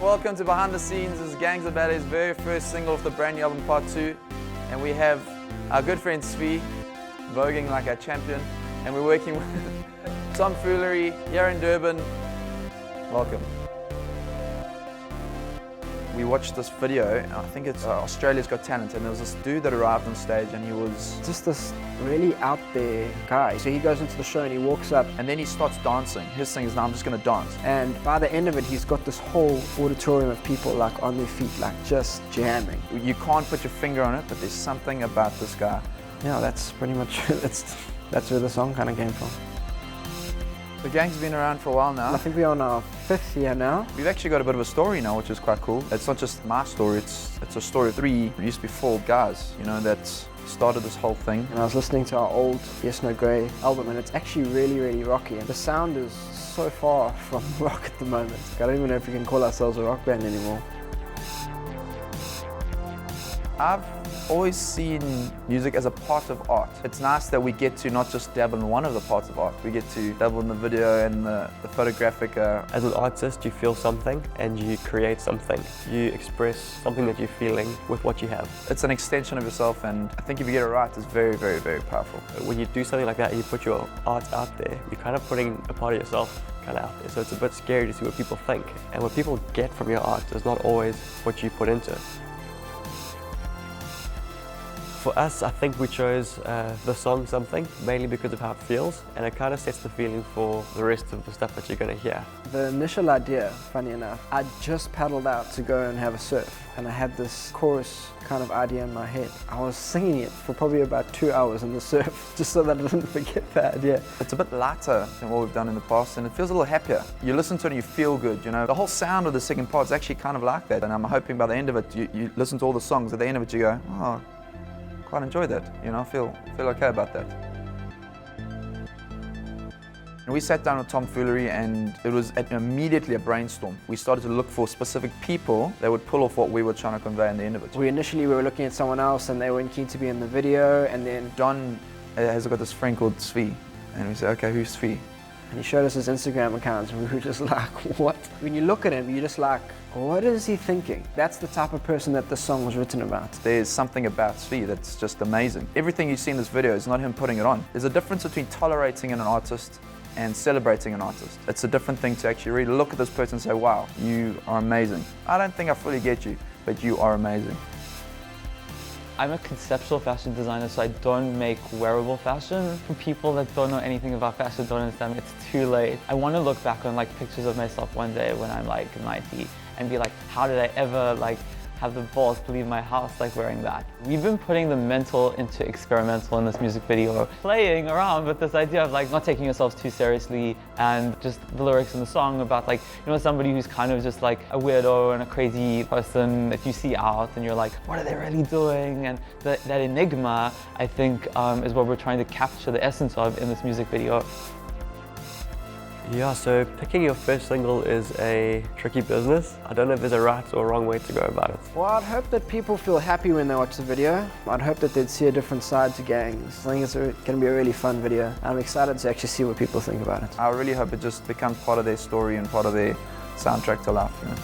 Welcome to Behind the Scenes. This is Gangs of Ballet's very first single of the brand new album, Part 2. And we have our good friend Svi, voguing like a champion. And we're working with Tomfoolery here in Durban. Welcome. We watched this video, I think it's Australia's Got Talent, and there was this dude that arrived on stage and he was just this really out there guy. So he goes into the show and he walks up and then he starts dancing. His thing is, now I'm just gonna dance. And by the end of it, he's got this whole auditorium of people like on their feet, like just jamming. You can't put your finger on it, but there's something about this guy. Yeah, that's pretty much, that's where the song kind of came from. The gang's been around for a while now. I think we're on our 5th year now. We've actually got a bit of a story now, which is quite cool. It's not just my story, it's a story of 3, it used to be 4 guys, you know, that started this whole thing. And I was listening to our old Yes No Grey album, and it's actually really, really rocky. And the sound is so far from rock at the moment. I don't even know if we can call ourselves a rock band anymore. I've always seen music as a part of art. It's nice that we get to not just dabble in one of the parts of art, we get to dabble in the video and the photographic. As an artist, you feel something and you create something. You express something that you're feeling with what you have. It's an extension of yourself, and I think if you get it right, it's very, very, very powerful. When you do something like that, you put your art out there, you're kind of putting a part of yourself kind of out there. So it's a bit scary to see what people think. And what people get from your art is not always what you put into it. For us, I think we chose the song Something, mainly because of how it feels, and it kind of sets the feeling for the rest of the stuff that you're going to hear. The initial idea, funny enough, I just paddled out to go and have a surf, and I had this chorus kind of idea in my head. I was singing it for probably about 2 hours in the surf, just so that I didn't forget the idea. It's a bit lighter than what we've done in the past, and it feels a little happier. You listen to it and you feel good, you know. The whole sound of the second part is actually kind of like that, and I'm hoping by the end of it, you listen to all the songs, at the end of it you go, oh, quite enjoy that, you know, feel okay about that. And we sat down with Tomfoolery and it was immediately a brainstorm. We started to look for specific people that would pull off what we were trying to convey in the end of it. We were looking at someone else and they weren't keen to be in the video, and then Don has got this friend called Svi, and we said, okay, who's Svi? And he showed us his Instagram account and we were just like, what? When you look at him, you're just like, what is he thinking? That's the type of person that this song was written about. There's something about Svi that's just amazing. Everything you see in this video is not him putting it on. There's a difference between tolerating an artist and celebrating an artist. It's a different thing to actually really look at this person and say, wow, you are amazing. I don't think I fully get you, but you are amazing. I'm a conceptual fashion designer, so I don't make wearable fashion. For people that don't know anything about fashion, don't understand, it's too late. I want to look back on like pictures of myself one day when I'm like 90 and be like, how did I ever like have the balls to leave my house like wearing that? We've been putting the mental into experimental in this music video, playing around with this idea of like not taking yourselves too seriously, and just the lyrics in the song about like, you know, somebody who's kind of just like a weirdo and a crazy person that you see out and you're like, what are they really doing? And that enigma, I think, is what we're trying to capture the essence of in this music video. Yeah, so picking your first single is a tricky business. I don't know if there's a right or wrong way to go about it. Well, I'd hope that people feel happy when they watch the video. I'd hope that they'd see a different side to Gangs. I think it's going to be a really fun video. I'm excited to actually see what people think about it. I really hope it just becomes part of their story and part of their soundtrack to life, you know.